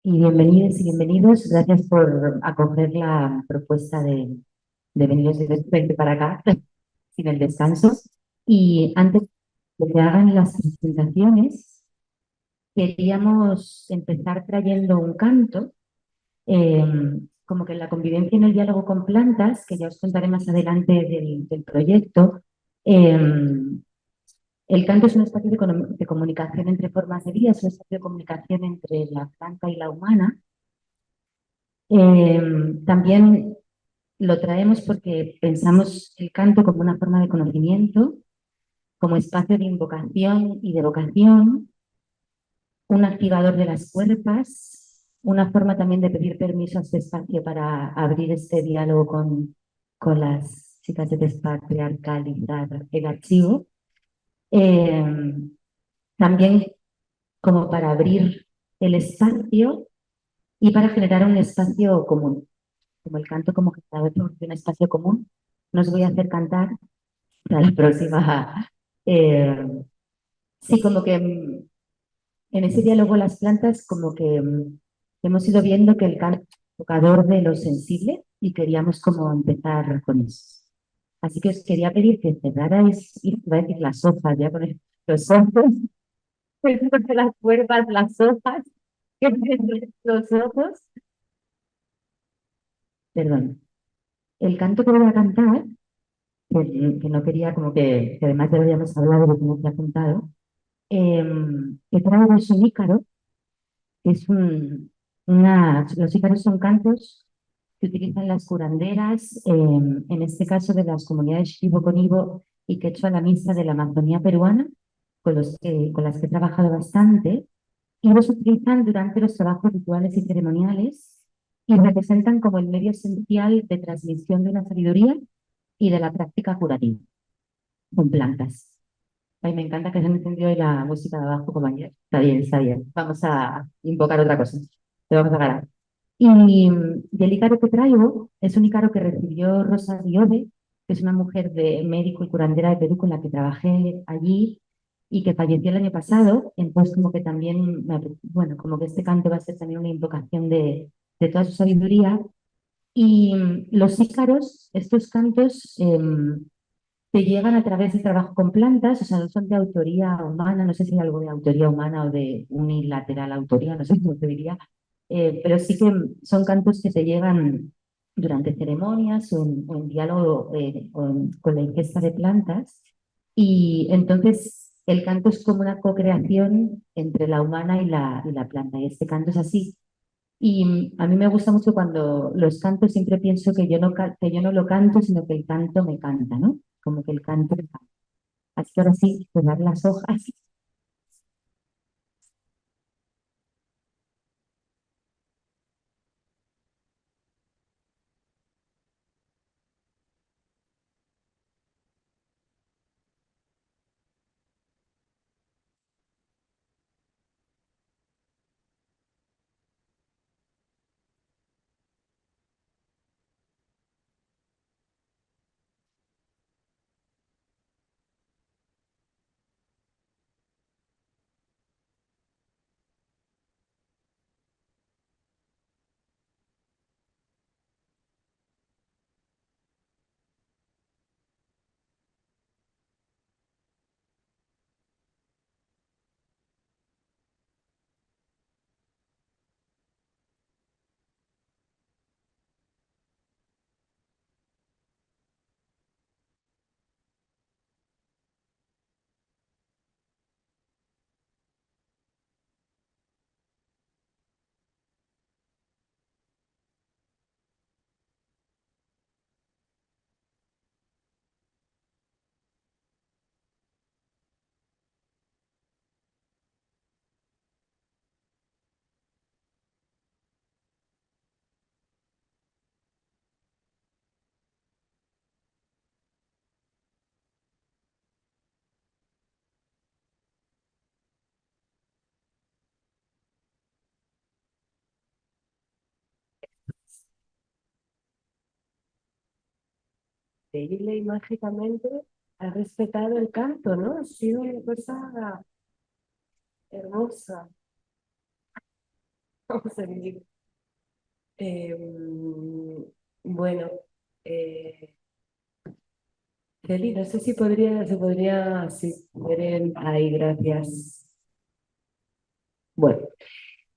Y bienvenidas y bienvenidos. Gracias por acoger la propuesta de veniros directamente para acá, sin el descanso. Y antes de que hagan las presentaciones, queríamos empezar trayendo un canto, eh, como que en la convivencia en el diálogo con plantas, que ya os contaré más adelante del proyecto. eh, el canto es un espacio de comunicación entre formas de vida, es un espacio de comunicación entre la planta y la humana. También lo traemos porque pensamos el canto como una forma de conocimiento, como espacio de invocación y de vocación, un activador de las cuerpas, una forma también de pedir permiso a este espacio para abrir este diálogo con las chicas de despatriarcalizar el archivo. Eh, También como para abrir el espacio y para generar un espacio común, como el canto como generador de un espacio común. No os voy a hacer cantar para la próxima. eh, sí, como que en ese diálogo las plantas, como que hemos ido viendo que el canto es tocador de lo sensible y queríamos como empezar con eso. Así que os quería pedir que cerrarais, y iba a decir las hojas, ya con los ojos, las cuerdas, las hojas, los ojos, perdón. El canto que voy a cantar, que no quería como que además ya lo habíamos hablado, lo tenía apuntado, que traigo es un ícaro, que es los ícaros son cantos que utilizan las curanderas, en este caso de las comunidades Shibo-Conibo y Quechua Lamisa de la Amazonía peruana, con las que he trabajado bastante, y los utilizan durante los trabajos rituales y ceremoniales y representan como el medio esencial de transmisión de una sabiduría y de la práctica curativa con plantas. Ay, me encanta que se me encendió hoy la música de abajo como ayer. Está bien, está bien. Vamos a invocar otra cosa. Te vamos a ganar. Y el ícaro que traigo es un ícaro que recibió Rosa Diode, que es una mujer de médico y curandera de Perú con la que trabajé allí y que falleció el año pasado. Entonces, como que también, bueno, como que este canto va a ser también una invocación de toda su sabiduría. Y los ícaros, estos cantos, te llegan a través de trabajo con plantas, o sea, no son de autoría humana, no sé si hay algo de autoría humana o de unilateral autoría, no sé cómo te diría, pero sí que son cantos que te llegan durante ceremonias o en diálogo con la ingesta de plantas. Y entonces el canto es como una co-creación entre la humana y la planta, y este canto es así. Y a mí me gusta mucho cuando los canto, siempre pienso que yo no lo canto, sino que el canto me canta, ¿no? Como que el canto me canta. Así que ahora sí, pegar las hojas. Increíble y mágicamente ha respetado el canto, ¿no? Ha sido una cosa hermosa. vamos a vivir. Bueno, eh, Feli, no sé si se podría, sí, ver ahí, gracias. Bueno,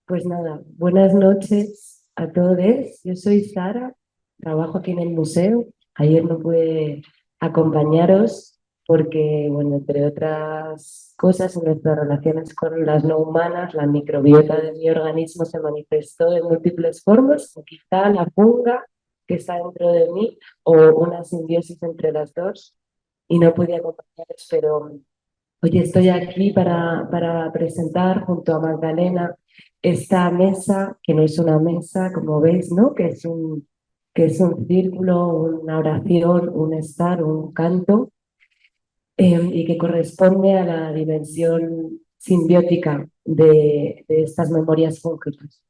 pues nada, buenas noches a todos. Yo soy Sara, trabajo aquí en el museo. Ayer no pude acompañaros porque, bueno, entre otras cosas, en nuestras relaciones con las no humanas, la microbiota de mi organismo se manifestó de múltiples formas, o quizá la funga que está dentro de mí, o una simbiosis entre las dos, y no pude acompañaros, pero hoy estoy aquí para presentar junto a Magdalena esta mesa, que no es una mesa, como veis, ¿no? Que es un círculo, una oración, un estar, un canto, y que corresponde a la dimensión simbiótica de estas memorias fúngicas.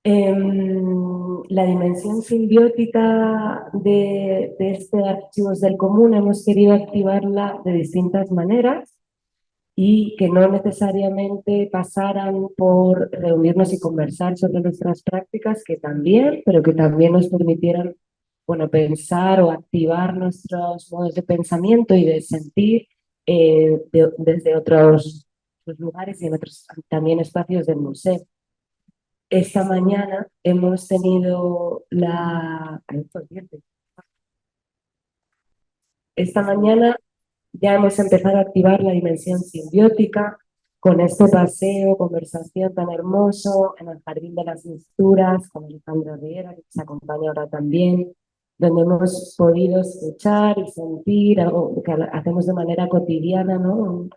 La dimensión simbiótica de este archivos del común hemos querido activarla de distintas maneras y que no necesariamente pasaran por reunirnos y conversar sobre nuestras prácticas, que también, pero que también nos permitieran, bueno, pensar o activar nuestros modos de pensamiento y de sentir desde otros lugares y en otros también espacios del museo. Esta mañana hemos tenido la... Ay, por cierto, esta mañana ya hemos empezado a activar la dimensión simbiótica con este paseo, conversación tan hermoso en el Jardín de las Mixturas con Alejandra Riera, que nos acompaña ahora también, donde hemos podido escuchar y sentir algo que hacemos de manera cotidiana, ¿no?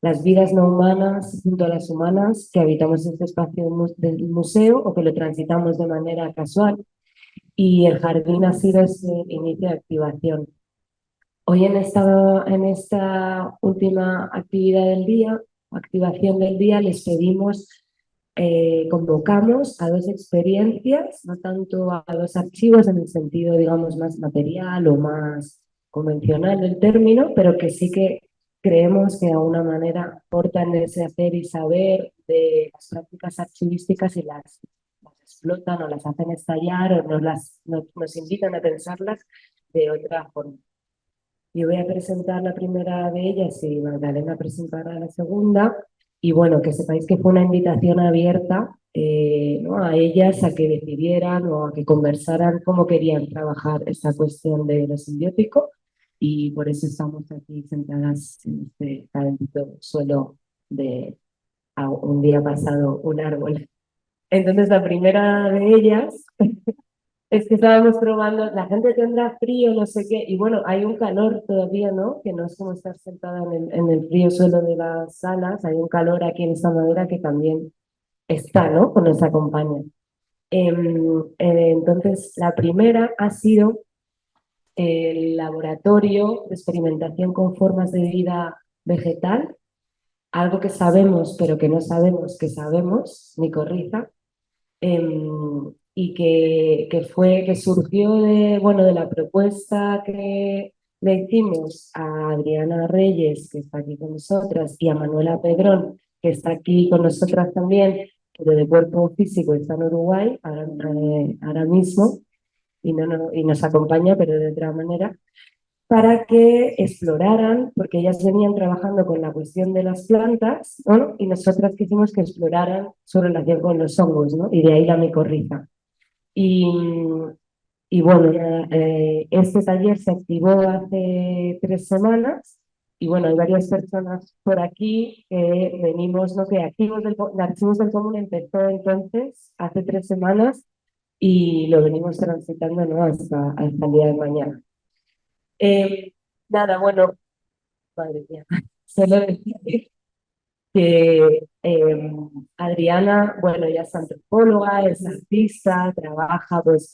Las vidas no humanas junto a las humanas que habitamos este espacio del museo o que lo transitamos de manera casual. Y el jardín ha sido ese inicio de activación. Hoy en esta última actividad del día, activación del día, les pedimos, convocamos a dos experiencias, no tanto a dos archivos en el sentido, digamos, más material o más convencional del término, pero que sí que creemos que de alguna manera aportan ese hacer y saber de las prácticas archivísticas y las explotan o las hacen estallar o nos invitan a pensarlas de otra forma. Yo voy a presentar la primera de ellas y Magdalena presentará la segunda. Y bueno, que sepáis que fue una invitación abierta, ¿no? A ellas a que decidieran o a que conversaran cómo querían trabajar esta cuestión de lo simbiótico. Y por eso estamos aquí sentadas en este calentito suelo de un día pasado un árbol. Entonces, la primera de ellas es que estábamos probando, la gente tendrá frío, no sé qué, y bueno, hay un calor todavía, ¿no? Que no es como estar sentada en el frío suelo de las salas, hay un calor aquí en esta madera que también está, ¿no? Que nos acompaña. Entonces, la primera ha sido el laboratorio de experimentación con formas de vida vegetal, algo que sabemos, pero que no sabemos que sabemos, ni corrija, y que surgió bueno, de la propuesta que le hicimos a Adriana Reyes, que está aquí con nosotras, y a Manuela Pedrón, que está aquí con nosotras también, pero de cuerpo físico está en Uruguay ahora mismo, y nos acompaña, pero de otra manera, para que exploraran, porque ellas venían trabajando con la cuestión de las plantas, ¿no? Y nosotras quisimos que exploraran su relación con los hongos, ¿no? Y de ahí la micorriza. Y, y bueno, este taller se activó hace 3 semanas y bueno, hay varias personas por aquí que venimos, no sé, de Archivos del Común empezó entonces hace 3 semanas y lo venimos transitando, ¿no? hasta el día de mañana. Eh, Nada, bueno, madre mía, solo decir que Adriana, bueno, ella es antropóloga, es artista, trabaja pues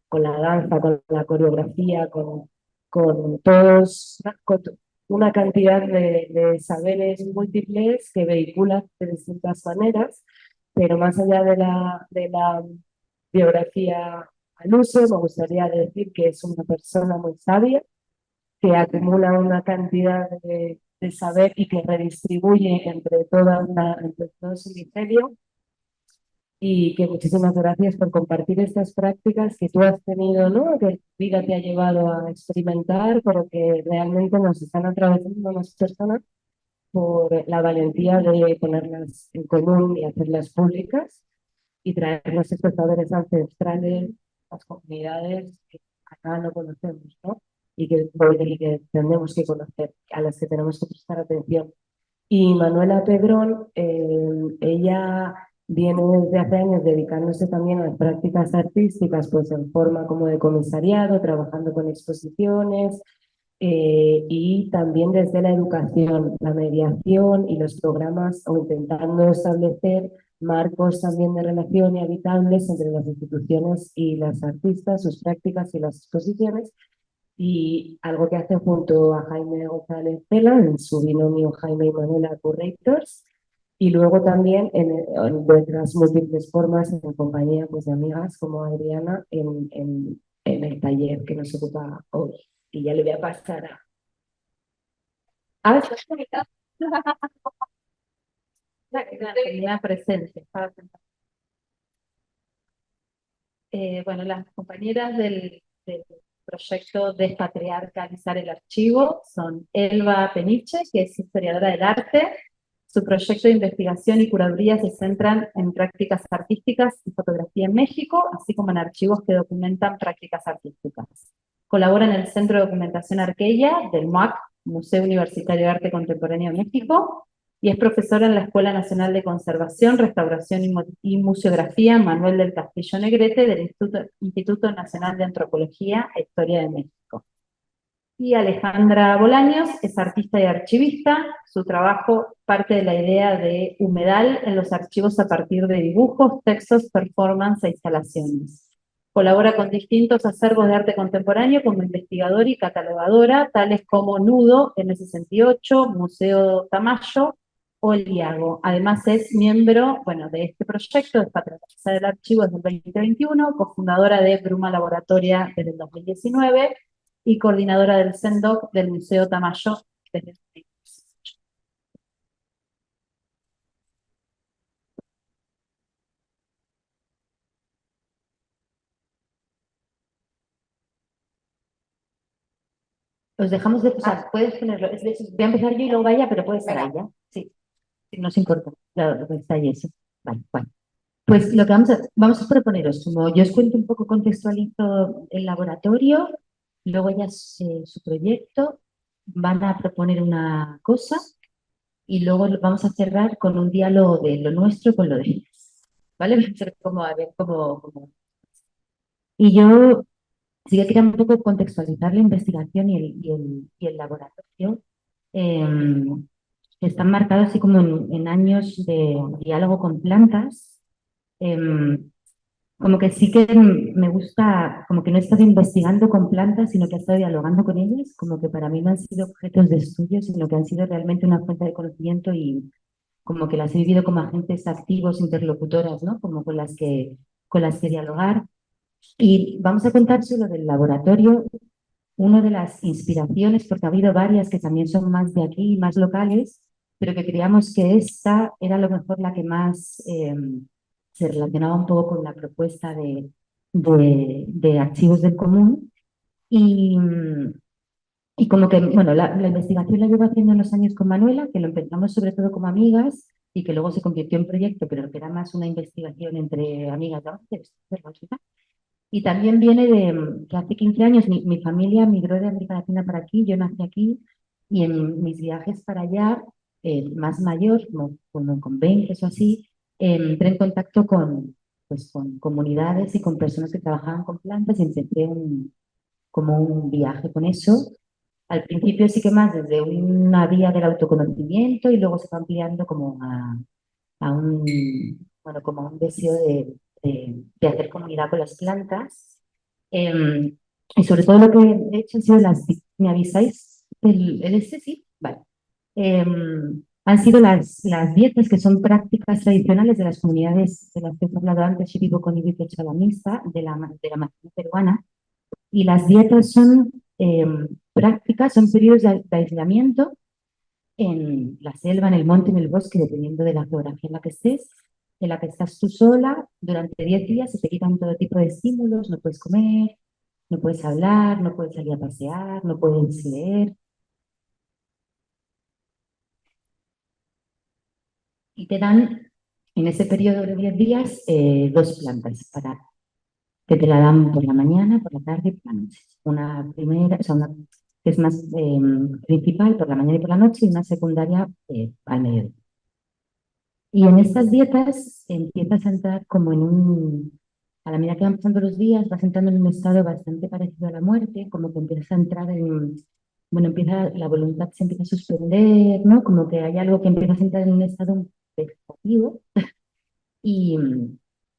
con la danza, con la coreografía, con todos, con una cantidad de saberes múltiples que vehicula de distintas maneras, pero más allá de la biografía al uso, me gustaría decir que es una persona muy sabia que acumula una cantidad de saber y que redistribuye entre todo su misterio. y que muchísimas gracias por compartir estas prácticas que tú has tenido, ¿no? Que tu vida te ha llevado a experimentar, pero que realmente nos están atravesando las personas por la valentía de ponerlas en común y hacerlas públicas y traernos estos saberes ancestrales, las comunidades que acá no conocemos, ¿no? Y que tenemos que conocer, a las que tenemos que prestar atención. Y Manuela Pedrón, ella viene desde hace años dedicándose también a las prácticas artísticas, pues en forma como de comisariado, trabajando con exposiciones, y también desde la educación, la mediación y los programas, o intentando establecer marcos también de relación y habitables entre las instituciones y las artistas, sus prácticas y las exposiciones, y algo que hace junto a Jaime González Pela, en su binomio Jaime y Manuela Curators, y luego también en otras múltiples formas en compañía, pues, de amigas como Adriana en el taller que nos ocupa hoy. Y ya le voy a pasar a... Ah, Tenía presente. Bueno, las compañeras del proyecto Despatriarcalizar el Archivo son Elba Peniche, que es historiadora del arte. Su proyecto de investigación y curaduría se centran en prácticas artísticas y fotografía en México, así como en archivos que documentan prácticas artísticas. Colabora en el Centro de Documentación Arqueya del MUAC, Museo Universitario de Arte Contemporáneo de México, y es profesora en la Escuela Nacional de Conservación, Restauración y Museografía Manuel del Castillo Negrete del Instituto Nacional de Antropología e Historia de México. Y Alejandra Bolaños es artista y archivista. Su trabajo parte de la idea de humedal en los archivos a partir de dibujos, textos, performance e instalaciones. Colabora con distintos acervos de arte contemporáneo como investigadora y catalogadora, tales como Nudo, M68, Museo Tamayo o El Iago. Además es miembro, bueno, de este proyecto de Patriarcalizar el Archivo desde el 2021, cofundadora de Bruma Laboratoria desde el 2019 y coordinadora del CENDOC del Museo Tamayo desde el 2018. Os dejamos de, o sea, puedes ponerlo, voy a empezar yo y luego vaya, pero puede estar ahí ya. Sí, no os importa. Claro, lo que está ahí eso. Vale, bueno. Pues lo que vamos a proponeros, como yo os cuento un poco, contextualizo el laboratorio, luego ya su proyecto, van a proponer una cosa y luego vamos a cerrar con un diálogo de lo nuestro con lo de ellas. ¿Vale? Va a ser como a ver Y yo sí que quería un poco contextualizar la investigación y el laboratorio, eh, que están marcados así como en años de diálogo con plantas. eh, Como que sí que me gusta, como que no he estado investigando con plantas, sino que he estado dialogando con ellas, como que para mí no han sido objetos de estudio, sino que han sido realmente una fuente de conocimiento y como que las he vivido como agentes activos, interlocutoras, ¿no? Como con las que dialogar. Y vamos a contar solo del laboratorio, una de las inspiraciones, porque ha habido varias que también son más de aquí, más locales, pero que creíamos que esta era a lo mejor la que más se relacionaba un poco con la propuesta de archivos del común. Y, y como que, bueno, la investigación la llevo haciendo unos años con Manuela, que lo empezamos sobre todo como amigas y que luego se convirtió en proyecto, pero que era más una investigación entre amigas, ¿no? Y también viene de que hace 15 años mi familia migró de América Latina para aquí, yo nací aquí, y en mis viajes para allá, más mayor, como con 20 o así, entré en contacto pues, con comunidades y con personas que trabajaban con plantas y empecé como un viaje con eso. Al principio sí que más desde una vía del autoconocimiento y luego se va ampliando como a un, bueno, como a un deseo de hacer comunidad con las plantas. Eh, y sobre todo lo que he hecho han sido ¿me avisáis? ¿El este sí? Vale. Eh, Han sido las dietas que son prácticas tradicionales de las comunidades de las que he hablado antes, Shipibo, Conibico, Chalamista, de la Amazonía peruana. Y las dietas son prácticas, son periodos de aislamiento en la selva, en el monte, en el bosque, dependiendo de la geografía en la que estés, en la que estás tú sola durante 10 días, se te quitan todo tipo de estímulos, no puedes comer, no puedes hablar, no puedes salir a pasear, no puedes leer. Y te dan en ese periodo de 10 días dos plantas que te la dan por la mañana, por la tarde y por la noche. Una primera, o sea, una que es más principal por la mañana y por la noche y una secundaria al mediodía. Y en estas dietas empiezas a entrar como a la medida que van pasando los días, vas entrando en un estado bastante parecido a la muerte, como que empiezas a entrar bueno, la voluntad se empieza a suspender, ¿no? Como que hay algo que empiezas a entrar en un estado vegetativo y,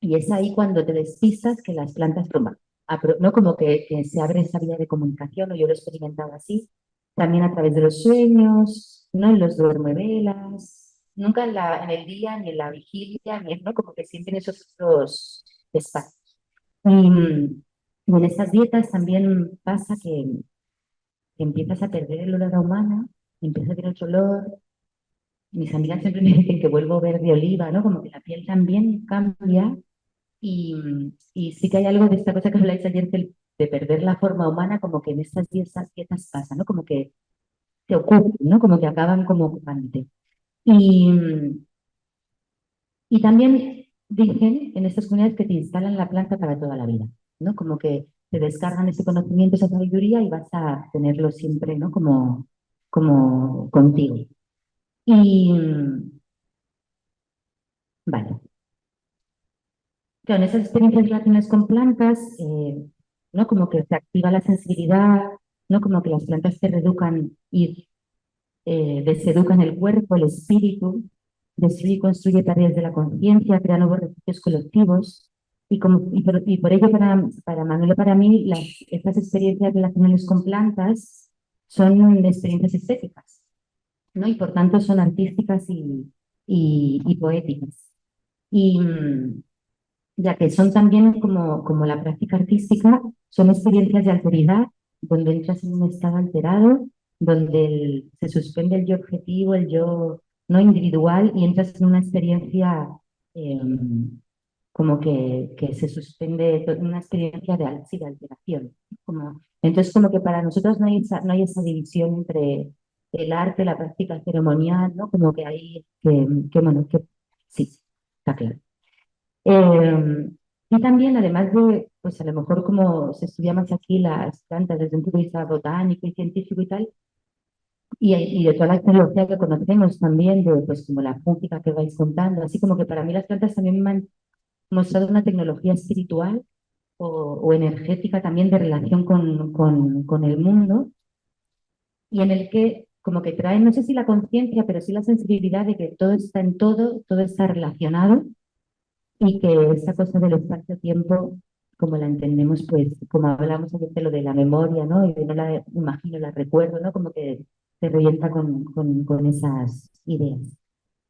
y es ahí cuando te despistas que las plantas toman, ¿no? Como que se abre esa vía de comunicación, o yo lo he experimentado así, también a través de los sueños, ¿no? En los duermevelas, nunca en el día, ni en la vigilia, ¿no? Como que siempre en esos otros espacios. Y en estas dietas también pasa que empiezas a perder el olor a humana, empiezas a tener otro olor. Mis amigas siempre me dicen que vuelvo verde oliva, ¿no? Como que la piel también cambia y, y sí que hay algo de esta cosa que habláis ayer de perder la forma humana, como que en estas dietas pasa, ¿no? Como que te ocupan, ¿no? Como que acaban como ocupante. Y, y también dicen en estas comunidades que te instalan la planta para toda la vida, ¿no? Como que te descargan ese conocimiento, esa sabiduría y vas a tenerlo siempre, ¿no? Como contigo. Y vale. Claro, en esas experiencias relacionadas con plantas, ¿no? Como que se activa la sensibilidad, ¿no? Como que las plantas te reeducan y deseducan el cuerpo, el espíritu, destruye y construye tareas de la conciencia, crea nuevos refugios colectivos. Y por ello, para Manuel y para mí, estas experiencias relacionadas con plantas son experiencias estéticas, ¿no? Y por tanto son artísticas y poéticas. Y, ya que son también como la práctica artística, son experiencias de alteridad, donde entras en un estado alterado, donde se suspende el yo objetivo, el yo no individual, y entras en una experiencia eh, como que se suspende, una experiencia sí, de alteración. Entonces, como que para nosotros no hay esa división entre el arte, la práctica ceremonial, ¿no? Como que hay, bueno, que sí, está claro. Eh, y también, además de, pues a lo mejor como se estudia más aquí las plantas desde un punto de vista botánico y científico y tal, y de toda la tecnología que conocemos también, de pues como la fúngica que vais contando, así como que para mí las plantas también me han mostrado una tecnología espiritual o energética también de relación con el mundo, y en el que como que trae, no sé si la conciencia, pero sí la sensibilidad de que todo está en todo está relacionado y que esa cosa del espacio-tiempo, como la entendemos, pues como hablamos ayer de lo de la memoria, ¿no? Y de no la imagino, la recuerdo, ¿no? Como que se revienta con esas ideas.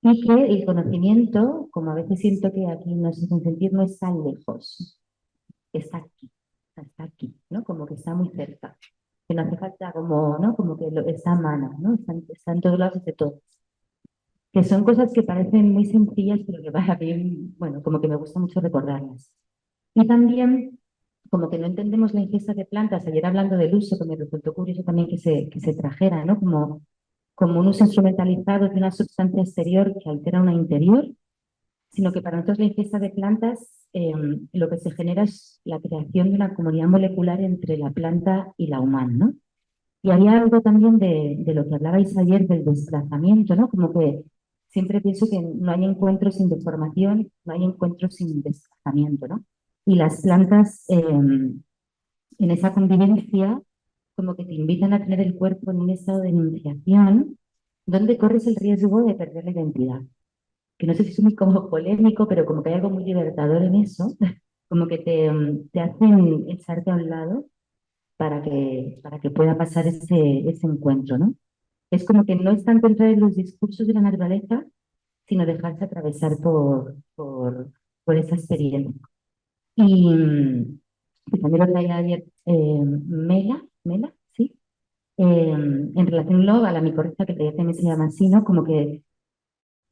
Y que el conocimiento, como a veces siento que aquí no sé sentir, no está lejos, está aquí, ¿no? Como que está muy cerca. Que no hace falta como, ¿no? Como que está a mano, ¿no? Está en todos lados y de todo, que son cosas que parecen muy sencillas, pero que para mí, bueno, como que me gusta mucho recordarlas. Y también, como que no entendemos la ingesta de plantas, ayer hablando del uso, que me resultó curioso también que se trajera, ¿no? Como un uso instrumentalizado de una sustancia exterior que altera una interior, sino que para nosotros la ingesta de plantas lo que se genera es la creación de una comunidad molecular entre la planta y la humana, ¿no? Y había algo también de lo que hablabais ayer del desplazamiento, ¿no? Como que siempre pienso que no hay encuentros sin deformación, no hay encuentros sin desplazamiento, ¿no? Y las plantas en esa convivencia como que te invitan a tener el cuerpo en un estado de enunciación donde corres el riesgo de perder la identidad. Que no sé si es muy como polémico, pero como que hay algo muy libertador en eso, como que te hacen echarte a un lado para que pueda pasar ese encuentro, ¿no? Es como que no es tanto entrar en los discursos de la naturaleza, sino dejarse atravesar por esa experiencia. Y también lo traía ayer Mela, ¿sí? En relación luego a la micorriza, que también se llama así, ¿no? Como que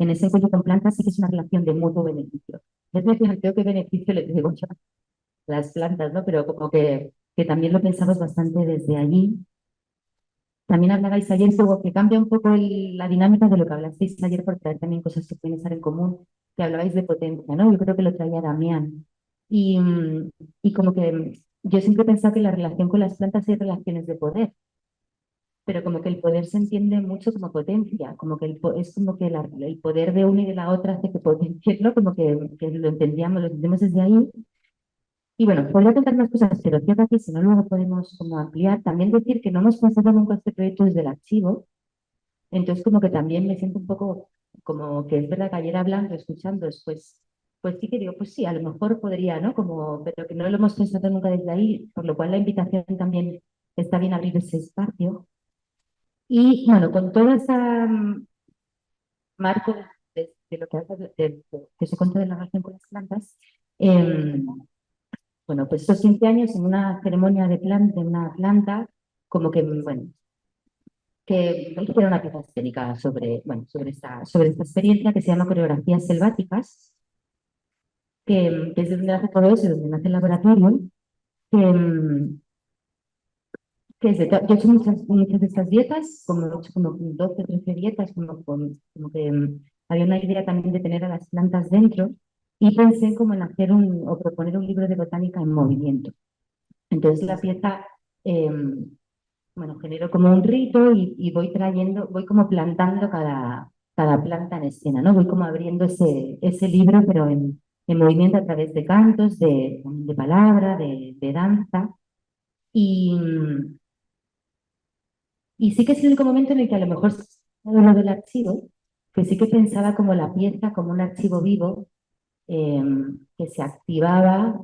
en ese encuentro con plantas sí que es una relación de mutuo beneficio. Es decir, creo que beneficio le digo yo a las plantas, ¿no? Pero como que también lo pensamos bastante desde allí. También hablabais ayer, como que cambia un poco la dinámica de lo que hablasteis ayer, porque hay también cosas que pueden estar en común, que hablabais de potencia, ¿no? Yo creo que lo traía Damián. Y, y como que yo siempre he pensado que la relación con las plantas hay relaciones de poder, pero como que el poder se entiende mucho como potencia, como que es como que el poder de una y de la otra hace que potencie, ¿no? Como que lo entendíamos, lo entendemos desde ahí. Y bueno, podría contar más cosas, pero cierto que si no luego podemos como ampliar. También decir que no hemos pensado nunca este proyecto desde el archivo, entonces como que también me siento un poco como que es verdad que ayer hablando, escuchando, pues sí que digo, pues sí, a lo mejor podría, ¿no? Como, pero que no lo hemos pensado nunca desde ahí, por lo cual la invitación también está bien abrir ese espacio. Y bueno, con todo ese marco de lo que hace, que se cuenta de la relación con las plantas, em, bueno, pues estos 15 años en una ceremonia de una planta, como que, bueno, que hicieron una pieza escénica sobre, bueno, sobre esta experiencia que se llama Coreografías Selváticas, que es de donde nace todo eso, donde nace el laboratorio, que, que es yo he hecho muchas de estas dietas, como, he hecho como 12 o 13 dietas, como que había una idea también de tener a las plantas dentro, y pensé como en hacer o proponer un libro de botánica en movimiento. Entonces la pieza bueno, genero como un rito y voy trayendo, voy como plantando cada planta en escena, ¿no? Voy como abriendo ese libro, pero en movimiento a través de cantos, de palabra, de danza. Y, y sí que es el único momento en el que a lo mejor lo del archivo, que sí que pensaba como la pieza, como un archivo vivo, eh, que se activaba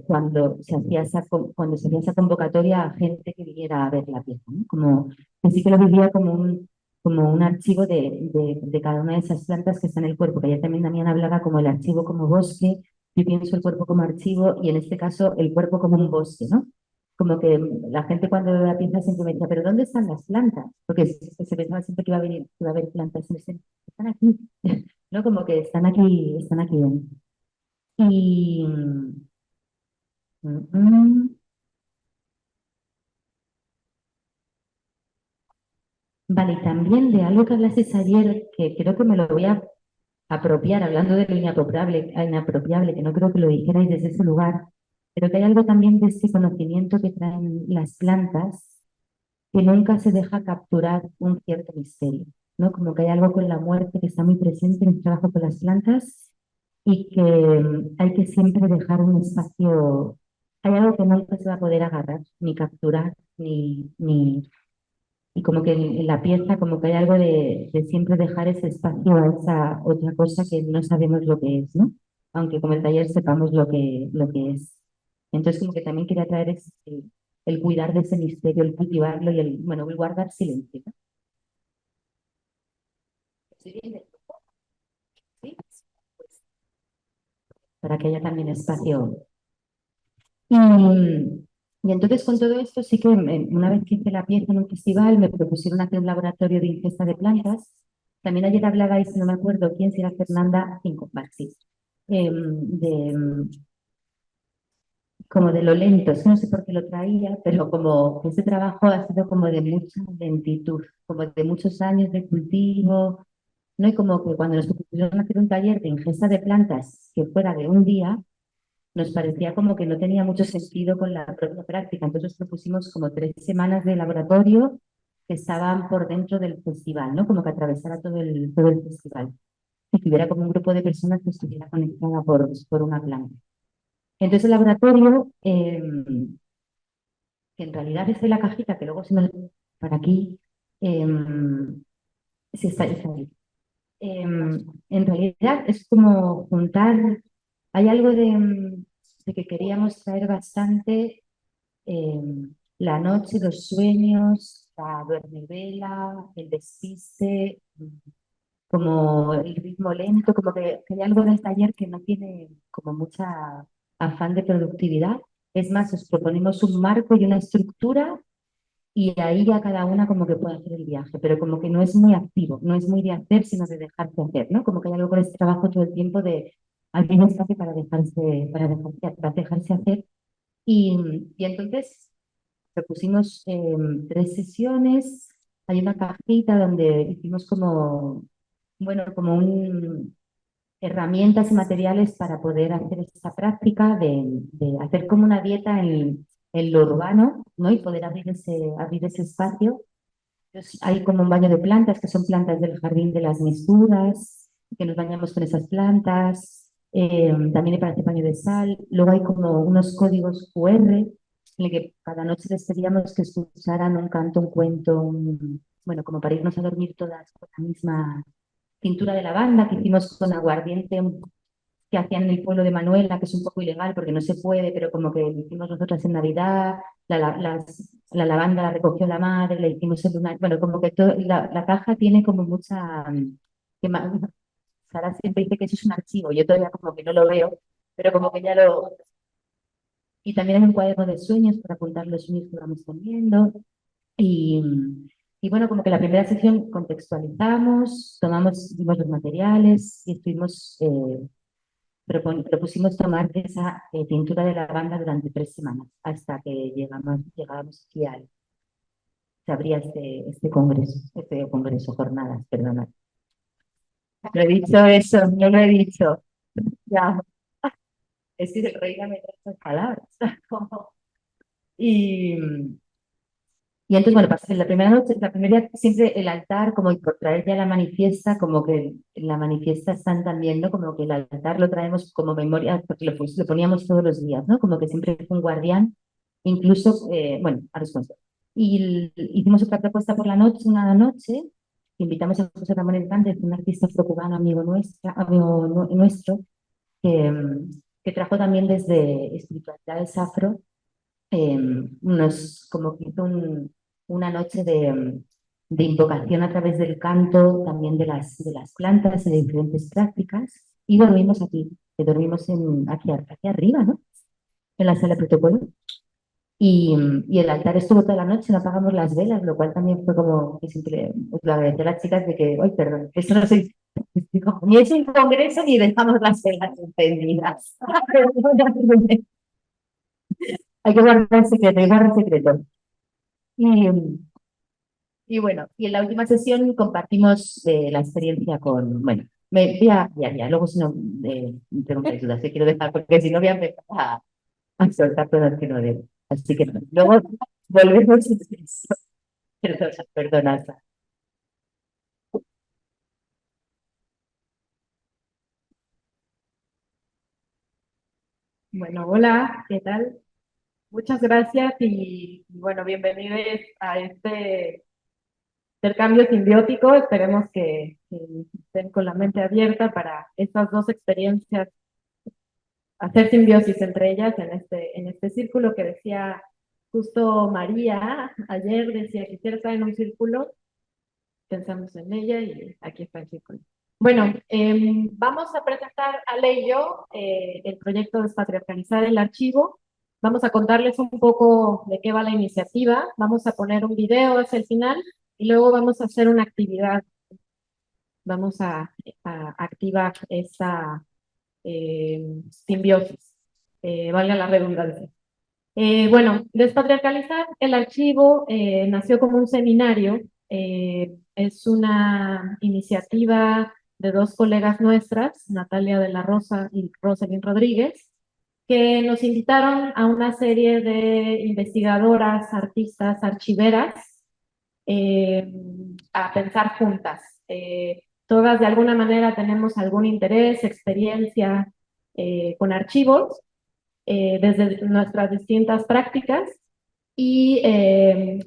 cuando se hacía esa convocatoria a gente que viniera a ver la pieza, ¿no? Como que sí que lo vivía como un archivo de cada una de esas plantas que está en el cuerpo, que ayer también Damián hablaba como el archivo como bosque, yo pienso el cuerpo como archivo y en este caso el cuerpo como un bosque, ¿no? Como que la gente cuando ve la pieza siempre me decía, ¿pero dónde están las plantas? Porque se pensaba siempre que iba a venir, que iba a haber plantas en este, están aquí, ¿no? Como que están aquí dentro. Y, mm, vale, y también de algo que hablases ayer, que creo que me lo voy a apropiar, hablando de lo inapropiable, que no creo que lo dijerais desde ese lugar, pero que hay algo también de ese conocimiento que traen las plantas, que nunca se deja capturar un cierto misterio, ¿no? Como que hay algo con la muerte que está muy presente en el trabajo con las plantas y que hay que siempre dejar un espacio, hay algo que nunca se va a poder agarrar, ni capturar, ni y como que en la pieza, como que hay algo de siempre dejar ese espacio a esa otra cosa que no sabemos lo que es, ¿no? Aunque como el taller sepamos lo que es. Entonces, como que también quería traer el cuidar de ese misterio, el cultivarlo y bueno, el guardar silencio, ¿no? ¿Estoy bien? ¿Sí? Pues, para que haya también espacio. Y entonces con todo esto sí que una vez que hice la pieza en un festival me propusieron hacer un laboratorio de ingesta de plantas. También ayer hablabais, no me acuerdo quién, si era Fernanda, cinco, vale, sí, de, como de lo lento, es que no sé por qué lo traía, pero como que ese trabajo ha sido como de mucha lentitud, como de muchos años de cultivo, ¿no? Y como que cuando nos propusieron hacer un taller de ingesta de plantas que fuera de un día, nos parecía como que no tenía mucho sentido con la propia práctica. Entonces propusimos como 3 semanas de laboratorio que estaban por dentro del festival, ¿no? Como que atravesara todo el festival. Y que hubiera como un grupo de personas que estuviera conectada por una planta. Entonces el laboratorio, que en realidad es de la cajita, que luego se me para aquí, eh, sí está ahí. En realidad es como juntar, hay algo de que queríamos traer bastante eh, la noche, los sueños, la duermevela, el despiste, como el ritmo lento, como que hay algo del taller que no tiene como mucha afán de productividad. Es más, os proponemos un marco y una estructura y ahí ya cada una como que puede hacer el viaje, pero como que no es muy activo, no es muy de hacer, sino de dejarse hacer, ¿no? Como que hay algo con este trabajo todo el tiempo de abrir espacio para dejarse hacer. Y entonces propusimos 3 sesiones, hay una cajita donde hicimos como, bueno, como un herramientas y materiales para poder hacer esta práctica de hacer como una dieta en lo urbano, ¿no? Y poder abrir ese espacio. Entonces, hay como un baño de plantas, que son plantas del jardín de las misturas, que nos bañamos con esas plantas. También hay para hacer baño de sal. Luego hay como unos códigos QR en el que cada noche les pedíamos que escucharan un canto, un cuento, bueno, como para irnos a dormir todas con la misma pintura de lavanda que hicimos con aguardiente que hacían en el pueblo de Manuela, que es un poco ilegal porque no se puede, pero como que lo hicimos nosotras en Navidad, la lavanda la recogió la madre, la hicimos en una, bueno, como que la caja tiene como mucha, que Sara siempre dice que eso es un archivo, yo todavía como que no lo veo, pero como que ya lo... Y también hay un cuaderno de sueños para apuntar los sueños que vamos teniendo. Y, y bueno, como que la primera sesión contextualizamos, vimos los materiales y estuvimos propusimos tomar esa pintura de lavanda durante 3 semanas hasta que llegábamos aquí se abría este congreso, jornadas, perdona. No he dicho eso, no lo he dicho. Ya, es que el rey me trae estas palabras. Y, y entonces, bueno, pasé la primera noche, la primera día siempre el altar, como y por traer ya la manifiesta, como que la manifiesta están también, ¿no? Como que el altar lo traemos como memoria, porque lo poníamos todos los días, ¿no? Como que siempre fue un guardián, incluso, bueno, a respuesta. Hicimos otra propuesta por la noche, una noche, invitamos a José Ramón Hernández, un artista afrocubano, amigo nuestro, que trajo también desde espiritualidades afro como que hizo una noche de invocación a través del canto, también de las plantas y de diferentes prácticas. Y dormimos aquí, que dormimos aquí arriba, ¿no? En la sala de protocolo. Y el altar estuvo toda la noche, no apagamos las velas, lo cual también fue como que siempre os lo agradecí a las chicas de que, ay, perdón, eso no soy, ni es un congreso ni dejamos las velas encendidas. Hay que guardar el secreto, hay que guardar el secreto. Y, Y bueno, y en la última sesión compartimos la experiencia con, bueno, ya, luego si no me preguntáis dudas, te quiero dejar, porque si no voy a empezar a soltar cosas que no debo. Así que no, luego volvemos a eso. Perdona. Bueno, hola, ¿qué tal? Muchas gracias y bueno, bienvenidos a este intercambio simbiótico. Esperemos que estén con la mente abierta para estas dos experiencias, hacer simbiosis entre ellas en este círculo que decía justo María ayer, decía, quisiera estar en un círculo, pensamos en ella y aquí está el círculo. Bueno, vamos a presentar a ley y yo el proyecto Despatriarcalizar el Archivo. Vamos a contarles un poco de qué va la iniciativa. Vamos a poner un video hacia el final y luego vamos a hacer una actividad. Vamos a activar esta simbiosis, valga la redundancia. Bueno, Despatriarcalizar el Archivo nació como un seminario, es una iniciativa de dos colegas nuestras, Natalia de la Rosa y Roselyn Rodríguez, que nos invitaron a una serie de investigadoras, artistas, archiveras, eh, a pensar juntas. Todas de alguna manera tenemos algún interés, experiencia con archivos desde nuestras distintas prácticas y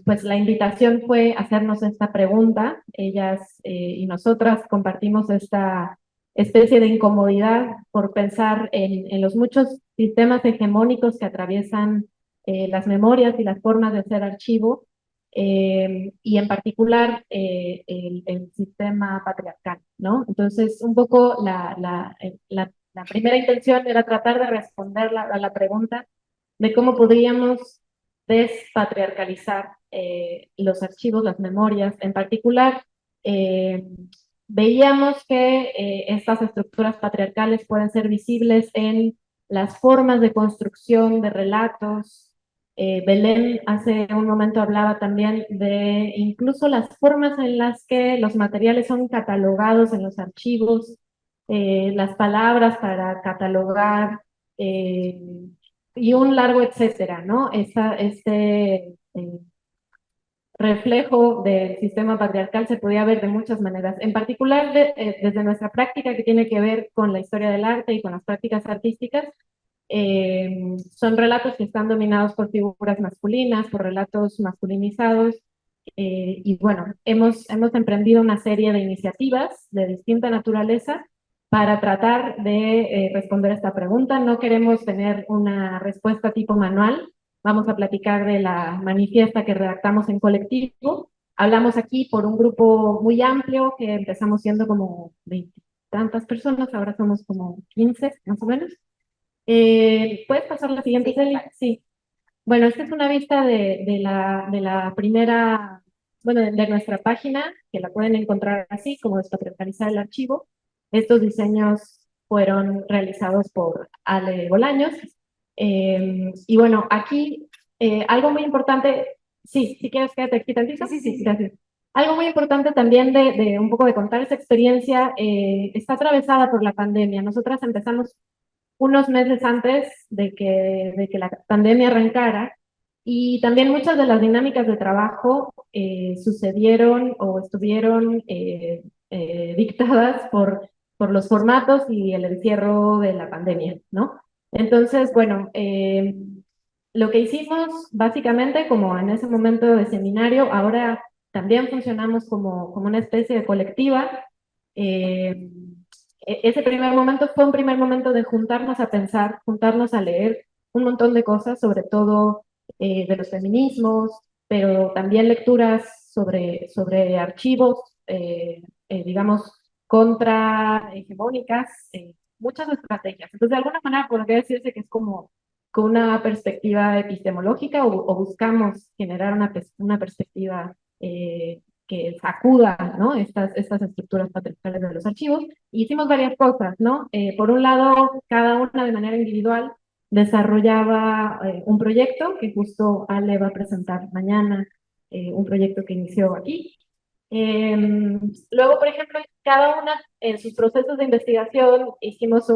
pues la invitación fue hacernos esta pregunta. Ellas y nosotras compartimos esta especie de incomodidad por pensar en los muchos sistemas hegemónicos que atraviesan las memorias y las formas de hacer archivo, y en particular el sistema patriarcal, ¿no? Entonces, un poco la primera intención era tratar de responder a la pregunta de cómo podríamos despatriarcalizar los archivos, las memorias. En particular, veíamos que estas estructuras patriarcales pueden ser visibles en las formas de construcción de relatos. Belén hace un momento hablaba también de incluso las formas en las que los materiales son catalogados en los archivos, las palabras para catalogar, y un largo etcétera, ¿no? Reflejo del sistema patriarcal se podía ver de muchas maneras, en particular desde nuestra práctica que tiene que ver con la historia del arte y con las prácticas artísticas. Son relatos que están dominados por figuras masculinas, por relatos masculinizados, y bueno, hemos emprendido una serie de iniciativas de distinta naturaleza para tratar de responder esta pregunta. No queremos tener una respuesta tipo manual. Vamos a platicar de la manifiesta que redactamos en colectivo. Hablamos aquí por un grupo muy amplio, que empezamos siendo como 20 tantas personas, ahora somos como 15 más o menos. ¿Puedes pasar la siguiente, Celi? Sí. Bueno, esta es una vista de la primera, bueno, de nuestra página, que la pueden encontrar así, como Despatriarcalizar el Archivo. Estos diseños fueron realizados por Ale Bolaños. Y bueno, aquí algo muy importante, sí, si quieres quédate aquí tantito. Sí, gracias. Algo muy importante también de un poco de contar esa experiencia, está atravesada por la pandemia. Nosotras empezamos unos meses antes de que la pandemia arrancara, y también muchas de las dinámicas de trabajo sucedieron o estuvieron dictadas por los formatos y el encierro de la pandemia, ¿no? Entonces, bueno, lo que hicimos básicamente, como en ese momento de seminario, ahora también funcionamos como una especie de colectiva. eh, Ese primer momento fue un primer momento de juntarnos a pensar, juntarnos a leer un montón de cosas, sobre todo de los feminismos, pero también lecturas sobre archivos, digamos, contrahegemónicas, muchas estrategias. Entonces, de alguna manera podría decirse que es como con una perspectiva epistemológica, o buscamos generar una perspectiva que sacuda, ¿no? Estas estructuras patriarcales de los archivos. Hicimos varias cosas, ¿no? Por un lado, cada una de manera individual desarrollaba un proyecto que justo Ale va a presentar mañana, un proyecto que inició aquí. Luego, por ejemplo, cada una en sus procesos de investigación hicimos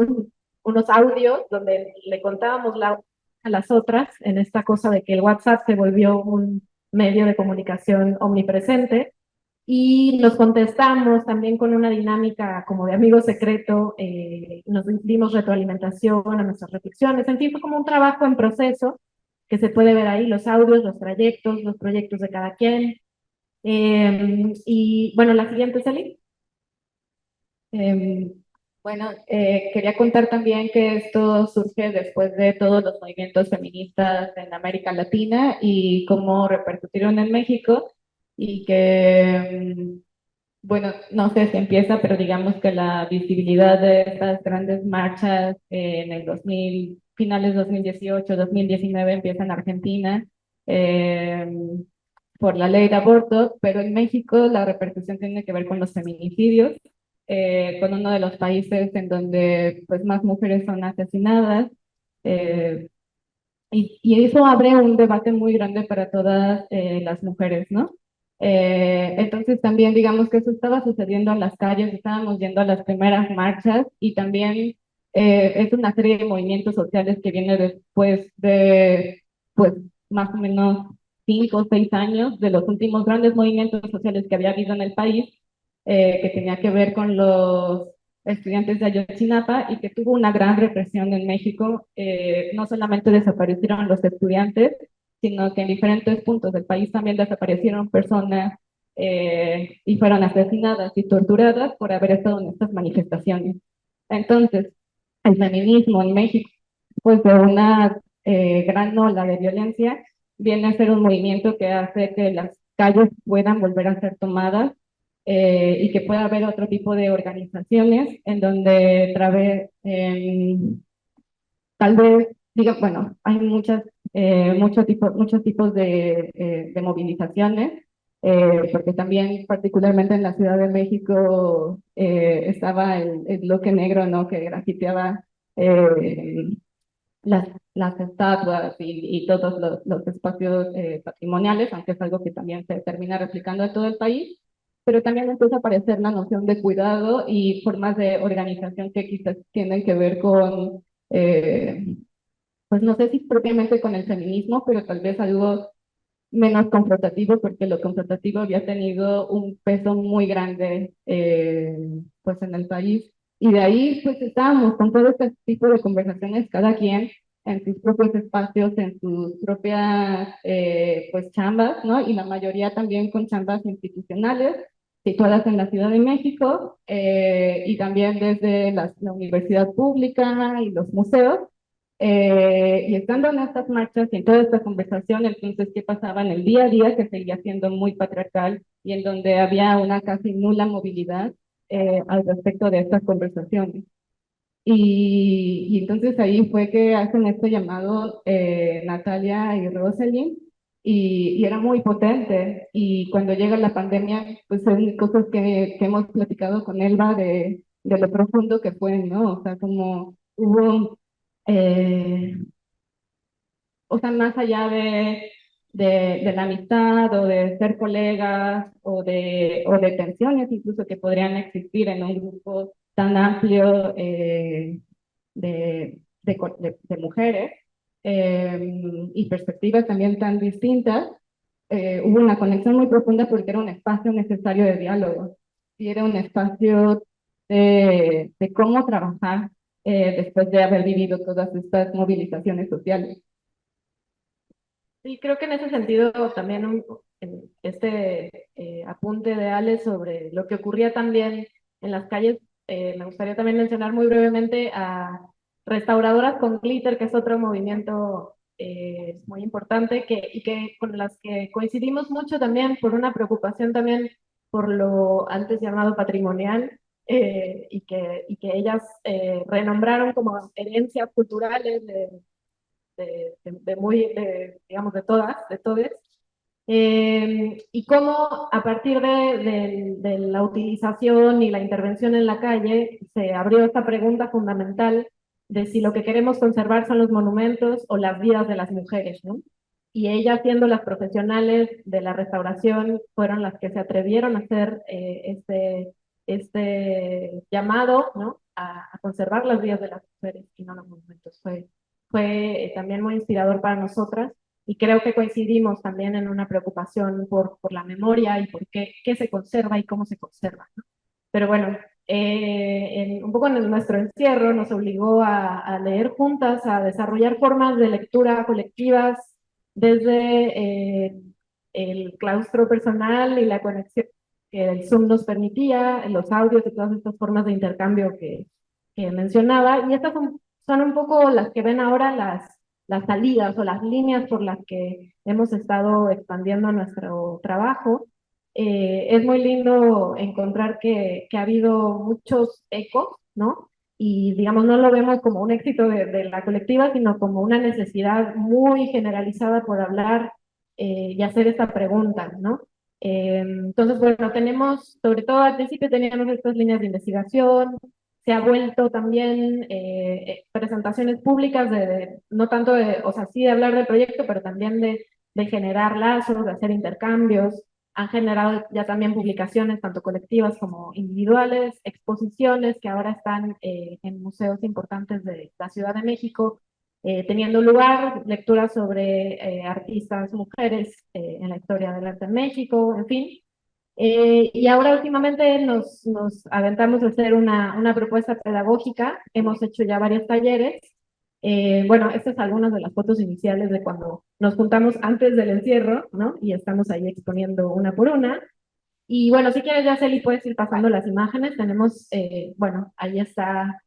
unos audios donde le contábamos a las otras en esta cosa de que el WhatsApp se volvió un medio de comunicación omnipresente, y nos contestamos también con una dinámica como de amigo secreto, nos dimos retroalimentación a nuestras reflexiones. En fin, fue como un trabajo en proceso que se puede ver ahí, los audios, los trayectos, los proyectos de cada quien. Y bueno, la siguiente, Celi. Em, bueno, quería contar también que esto surge después de todos los movimientos feministas en América Latina y cómo repercutieron en México, y que, bueno, no sé si empieza, pero digamos que la visibilidad de estas grandes marchas en el 2000, finales 2018, 2019 empieza en Argentina. Por la ley de aborto, pero en México la repercusión tiene que ver con los feminicidios, con uno de los países en donde pues más mujeres son asesinadas, eh, y eso abre un debate muy grande para todas las mujeres, ¿no? Entonces también digamos que eso estaba sucediendo en las calles, estábamos yendo a las primeras marchas, y también es una serie de movimientos sociales que viene después de, pues, más o menos 5 o 6 años de los últimos grandes movimientos sociales que había habido en el país, que tenía que ver con los estudiantes de Ayotzinapa, y que tuvo una gran represión en México. No solamente desaparecieron los estudiantes, sino que en diferentes puntos del país también desaparecieron personas, y fueron asesinadas y torturadas por haber estado en estas manifestaciones. Entonces, el feminismo en México, pues de una gran ola de violencia, viene a ser un movimiento que hace que las calles puedan volver a ser tomadas, y que pueda haber otro tipo de organizaciones en donde tal vez, diga, bueno, hay muchas muchos tipos de movilizaciones, porque también particularmente en la Ciudad de México estaba el bloque negro, ¿no? Que grafiteaba eh, las estatuas y todos los espacios patrimoniales, aunque es algo que también se termina replicando en todo el país, pero también empieza a aparecer la noción de cuidado y formas de organización que quizás tienen que ver con, pues no sé si propiamente con el feminismo, pero tal vez algo menos confrontativo, porque lo confrontativo había tenido un peso muy grande pues en el país. Y de ahí pues estábamos con todo este tipo de conversaciones, cada quien en sus propios espacios, en sus propias pues chambas, ¿no? Y la mayoría también con chambas institucionales situadas en la Ciudad de México y también desde la universidad pública y los museos. Y estando en estas marchas y en toda esta conversación, entonces, ¿qué pasaba en el día a día que seguía siendo muy patriarcal y en donde había una casi nula movilidad al respecto de estas conversaciones? Y entonces ahí fue que hacen este llamado Natalia y Rosalind y era muy potente. Y cuando llega la pandemia, pues son cosas que hemos platicado con Elba de lo profundo que fue, ¿no? O sea, como hubo eh, o sea, más allá de la amistad o de ser colegas o de tensiones incluso que podrían existir en un grupo tan amplio de mujeres y perspectivas también tan distintas, hubo una conexión muy profunda porque era un espacio necesario de diálogo y era un espacio de cómo trabajar después de haber vivido todas estas movilizaciones sociales. Sí, creo que en ese sentido también en este apunte de Ale sobre lo que ocurría también en las calles, me gustaría también mencionar muy brevemente a Restauradoras con Glitter, que es otro movimiento muy importante y que con las que coincidimos mucho también por una preocupación también por lo antes llamado patrimonial y que ellas renombraron como herencias culturales digamos, de todes, y cómo a partir de la utilización y la intervención en la calle se abrió esta pregunta fundamental de si lo que queremos conservar son los monumentos o las vidas de las mujeres, ¿no? Y ellas, siendo las profesionales de la restauración, fueron las que se atrevieron a hacer este llamado, ¿no? A conservar las vidas de las mujeres y no los monumentos. Fue también muy inspirador para nosotras y creo que coincidimos también en una preocupación por la memoria y por qué se conserva y cómo se conserva, ¿no? Pero bueno, un poco en nuestro encierro nos obligó a leer juntas, a desarrollar formas de lectura colectivas desde el claustro personal y la conexión que el Zoom nos permitía, los audios y todas estas formas de intercambio que mencionaba. Y estas son un poco las que ven ahora las salidas o las líneas por las que hemos estado expandiendo nuestro trabajo. Es muy lindo encontrar que ha habido muchos ecos, ¿no? Y digamos, no lo vemos como un éxito de la colectiva, sino como una necesidad muy generalizada por hablar y hacer esta pregunta, ¿no? Entonces, bueno, tenemos, sobre todo al principio teníamos estas líneas de investigación, se ha vuelto también presentaciones públicas no tanto o sea, sí de hablar del proyecto, pero también de generar lazos, de hacer intercambios. Han generado ya también publicaciones, tanto colectivas como individuales, exposiciones que ahora están en museos importantes de la Ciudad de México, teniendo lugar, lecturas sobre artistas mujeres en la historia del arte en México, en fin. Y ahora últimamente nos aventamos a hacer una propuesta pedagógica. Hemos hecho ya varios talleres. Bueno, estas son algunas de las fotos iniciales de cuando nos juntamos antes del encierro, ¿no? Y estamos ahí exponiendo una por una. Y bueno, si quieres, Yaceli, puedes ir pasando las imágenes. Tenemos, bueno, ahí está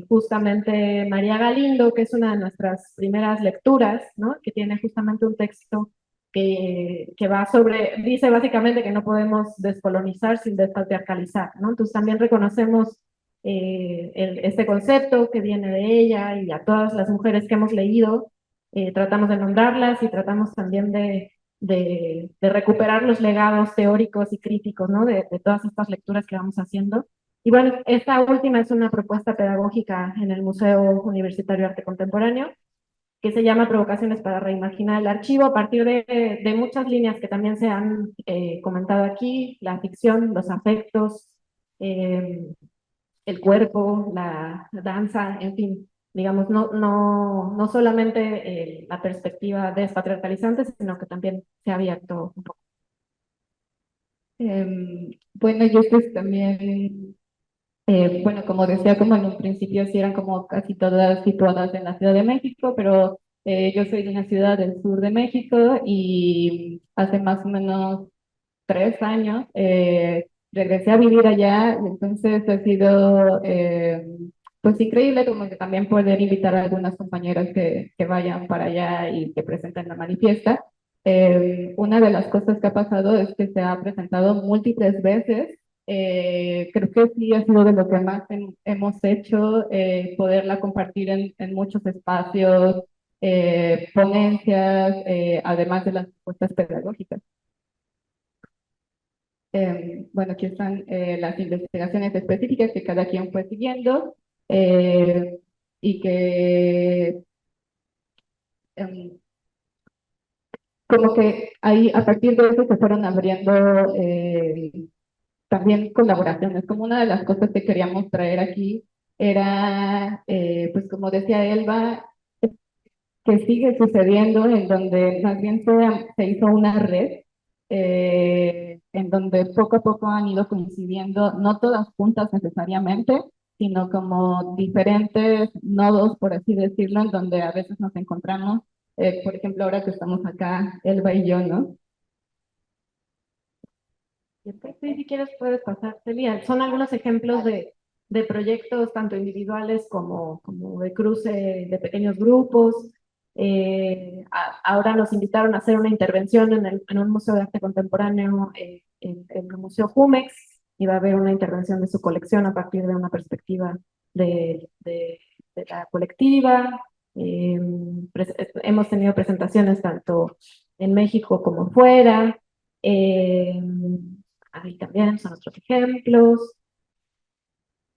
justamente María Galindo, que es una de nuestras primeras lecturas, ¿no? Que tiene justamente un texto que va sobre, dice básicamente que no podemos descolonizar sin despatriarcalizar, ¿no? Entonces también reconocemos este concepto que viene de ella y a todas las mujeres que hemos leído tratamos de nombrarlas y tratamos también de recuperar los legados teóricos y críticos, ¿no? De todas estas lecturas que vamos haciendo. Y bueno, esta última es una propuesta pedagógica en el Museo Universitario de Arte Contemporáneo, que se llama Provocaciones para reimaginar el archivo, a partir de muchas líneas que también se han comentado aquí: la ficción, los afectos, eh, el cuerpo, la danza, en fin, digamos, no solamente la perspectiva despatriarcalizante, sino que también se ha abierto un poco. Bueno, yo pues también, bueno, como decía, como en un principio sí eran como casi todas situadas en la Ciudad de México, pero yo soy de una ciudad del sur de México y hace más o menos 3 años regresé a vivir allá, y entonces ha sido pues increíble como que también poder invitar a algunas compañeras que vayan para allá y que presenten la manifiesta. Una de las cosas que ha pasado es que se ha presentado múltiples veces. Creo que sí ha sido de lo que más hemos hecho, poderla compartir en muchos espacios, ponencias, además de las propuestas pedagógicas. Bueno, aquí están las investigaciones específicas que cada quien fue siguiendo eh, y que em, como que ahí a partir de eso se fueron abriendo también colaboraciones. Como una de las cosas que queríamos traer aquí era, pues como decía Elba, que sigue sucediendo, en donde más bien se hizo una red, en donde poco a poco han ido coincidiendo, no todas juntas necesariamente, sino como diferentes nodos, por así decirlo, en donde a veces nos encontramos, por ejemplo, ahora que estamos acá, Elba y yo, ¿no? Sí, si quieres puedes pasar, Celia. Son algunos ejemplos de proyectos, tanto individuales como de cruce de pequeños grupos. Ahora nos invitaron a hacer una intervención en un museo de arte contemporáneo, en el Museo Jumex, y va a haber una intervención de su colección a partir de una perspectiva de la colectiva. Hemos tenido presentaciones tanto en México como fuera. Eh, Ahí también son otros ejemplos.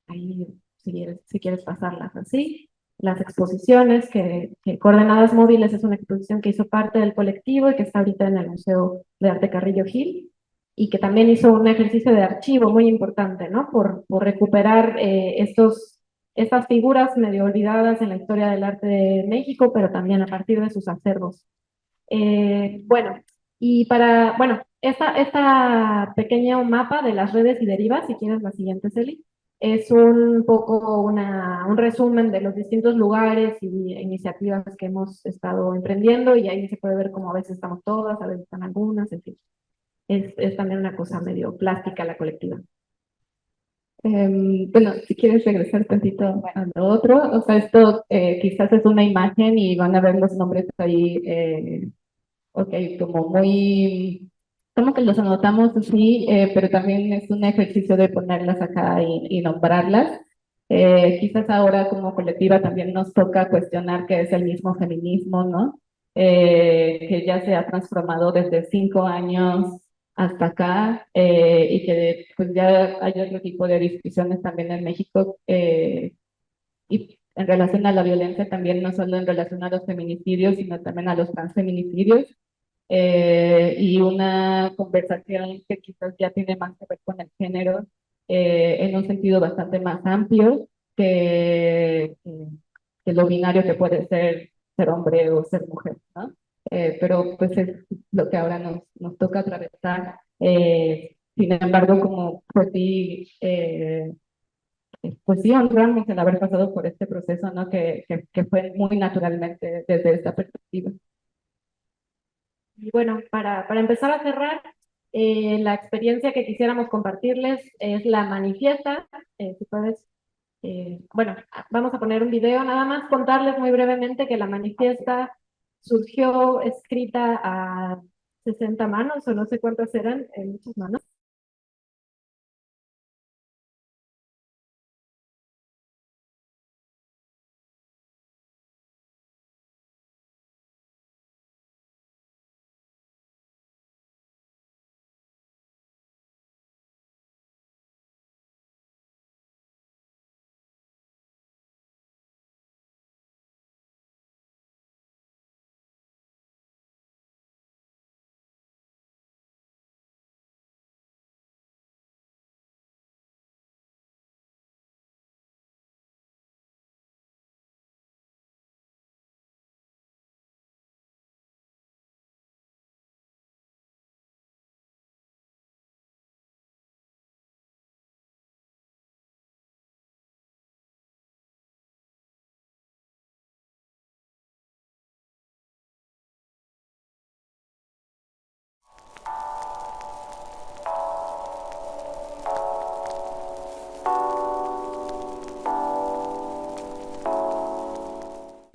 Ahí, si quieres pasarlas así. Las exposiciones, que Coordenadas Móviles es una exposición que hizo parte del colectivo y que está ahorita en el Museo de Arte Carrillo Gil, y que también hizo un ejercicio de archivo muy importante, ¿no? Por recuperar estas figuras medio olvidadas en la historia del arte de México, pero también a partir de sus acervos. Bueno, bueno, esta pequeño mapa de las redes y derivas, si quieres la siguiente, Celi, es un poco un resumen de los distintos lugares y iniciativas que hemos estado emprendiendo, y ahí se puede ver cómo a veces estamos todas, a veces están algunas, en fin. Es también una cosa medio plástica la colectiva. Bueno, si quieres regresar tantito a lo otro, o sea, esto quizás es una imagen y van a ver los nombres ahí. Ok, como muy, como que los anotamos así, pero también es un ejercicio de ponerlas acá y nombrarlas. Quizás ahora como colectiva también nos toca cuestionar qué es el mismo feminismo, ¿no? Que ya se ha transformado desde 5 años hasta acá y que pues ya hay otro tipo de discusiones también en México y en relación a la violencia también, no solo en relación a los feminicidios, sino también a los transfeminicidios y una conversación que quizás ya tiene más que ver con el género en un sentido bastante más amplio que lo binario que puede ser hombre o ser mujer, ¿no? Pero pues es lo que ahora nos toca atravesar. Sin embargo, como pues sí honramos el haber pasado por este proceso, ¿no? Que fue muy naturalmente desde esta perspectiva. Y bueno, para empezar a cerrar, la experiencia que quisiéramos compartirles es la manifiesta. Si puedes, bueno, vamos a poner un video, nada más contarles muy brevemente que la manifiesta surgió escrita a 60 manos, o no sé cuántas eran, muchas manos.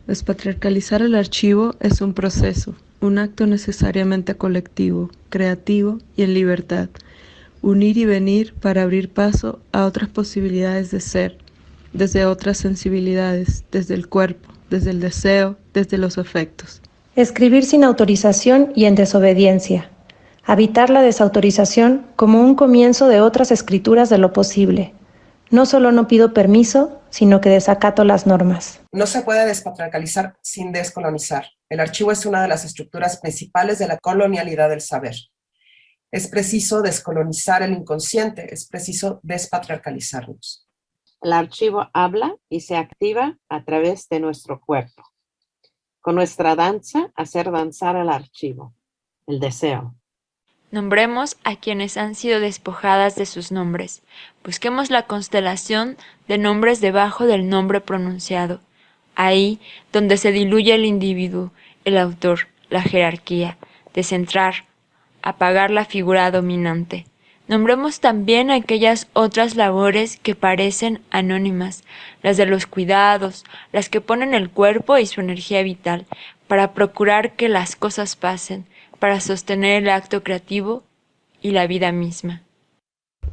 Despatriarcalizar el archivo es un proceso, un acto necesariamente colectivo, creativo y en libertad. Unir y venir para abrir paso a otras posibilidades de ser, desde otras sensibilidades, desde el cuerpo, desde el deseo, desde los afectos. Escribir sin autorización y en desobediencia. Habitar la desautorización como un comienzo de otras escrituras de lo posible. No solo no pido permiso, sino que desacato las normas. No se puede despatriarcalizar sin descolonizar. El archivo es una de las estructuras principales de la colonialidad del saber. Es preciso descolonizar el inconsciente, es preciso despatriarcalizarnos. El archivo habla y se activa a través de nuestro cuerpo. Con nuestra danza, hacer danzar al archivo, el deseo. Nombremos a quienes han sido despojadas de sus nombres. Busquemos la constelación de nombres debajo del nombre pronunciado. Ahí donde se diluye el individuo, el autor, la jerarquía. Descentrar, apagar la figura dominante. Nombremos también aquellas otras labores que parecen anónimas, las de los cuidados, las que ponen el cuerpo y su energía vital, para procurar que las cosas pasen, para sostener el acto creativo y la vida misma.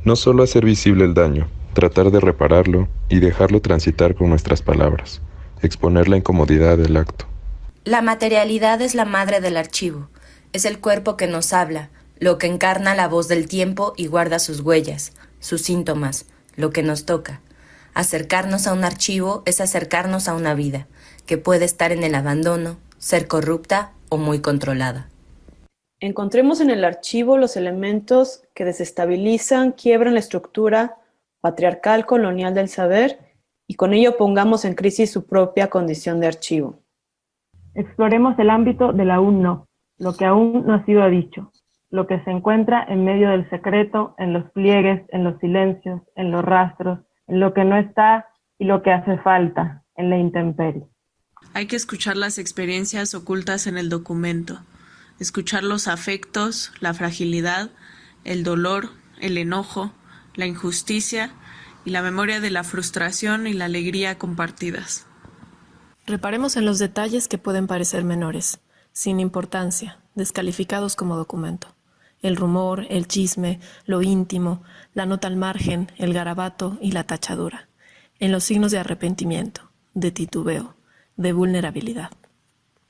No solo hacer visible el daño, tratar de repararlo y dejarlo transitar con nuestras palabras, exponer la incomodidad del acto. La materialidad es la madre del archivo, es el cuerpo que nos habla, lo que encarna la voz del tiempo y guarda sus huellas, sus síntomas, lo que nos toca. Acercarnos a un archivo es acercarnos a una vida, que puede estar en el abandono, ser corrupta o muy controlada. Encontremos en el archivo los elementos que desestabilizan, quiebran la estructura patriarcal colonial del saber y con ello pongamos en crisis su propia condición de archivo. Exploremos el ámbito del aún no, lo que aún no ha sido dicho, lo que se encuentra en medio del secreto, en los pliegues, en los silencios, en los rastros, en lo que no está y lo que hace falta, en la intemperie. Hay que escuchar las experiencias ocultas en el documento, escuchar los afectos, la fragilidad, el dolor, el enojo, la injusticia y la memoria de la frustración y la alegría compartidas. Reparemos en los detalles que pueden parecer menores, sin importancia, descalificados como documento. El rumor, el chisme, lo íntimo, la nota al margen, el garabato y la tachadura. En los signos de arrepentimiento, de titubeo, de vulnerabilidad.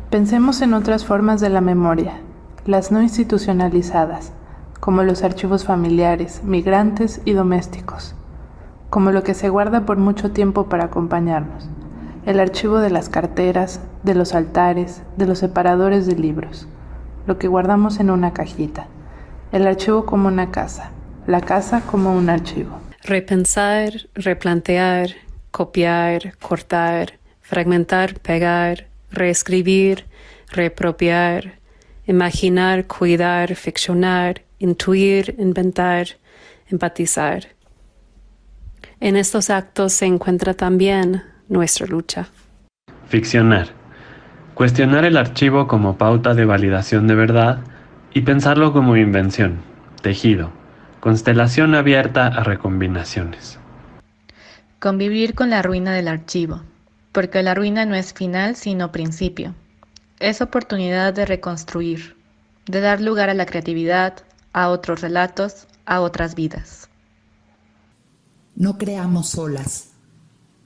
Pensemos en otras formas de la memoria, las no institucionalizadas, como los archivos familiares, migrantes y domésticos, como lo que se guarda por mucho tiempo para acompañarnos, el archivo de las carteras, de los altares, de los separadores de libros, lo que guardamos en una cajita, el archivo como una casa, la casa como un archivo. Repensar, replantear, copiar, cortar, fragmentar, pegar, reescribir, reapropiar, imaginar, cuidar, ficcionar, intuir, inventar, empatizar. En estos actos se encuentra también nuestra lucha. Ficcionar. Cuestionar el archivo como pauta de validación de verdad y pensarlo como invención, tejido, constelación abierta a recombinaciones. Convivir con la ruina del archivo, porque la ruina no es final sino principio. Es oportunidad de reconstruir, de dar lugar a la creatividad, a otros relatos, a otras vidas. No creamos solas.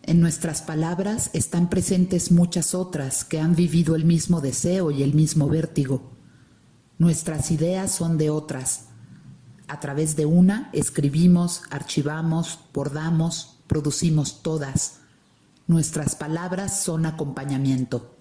En nuestras palabras están presentes muchas otras que han vivido el mismo deseo y el mismo vértigo. Nuestras ideas son de otras. A través de una escribimos, archivamos, bordamos, producimos todas. Nuestras palabras son acompañamiento.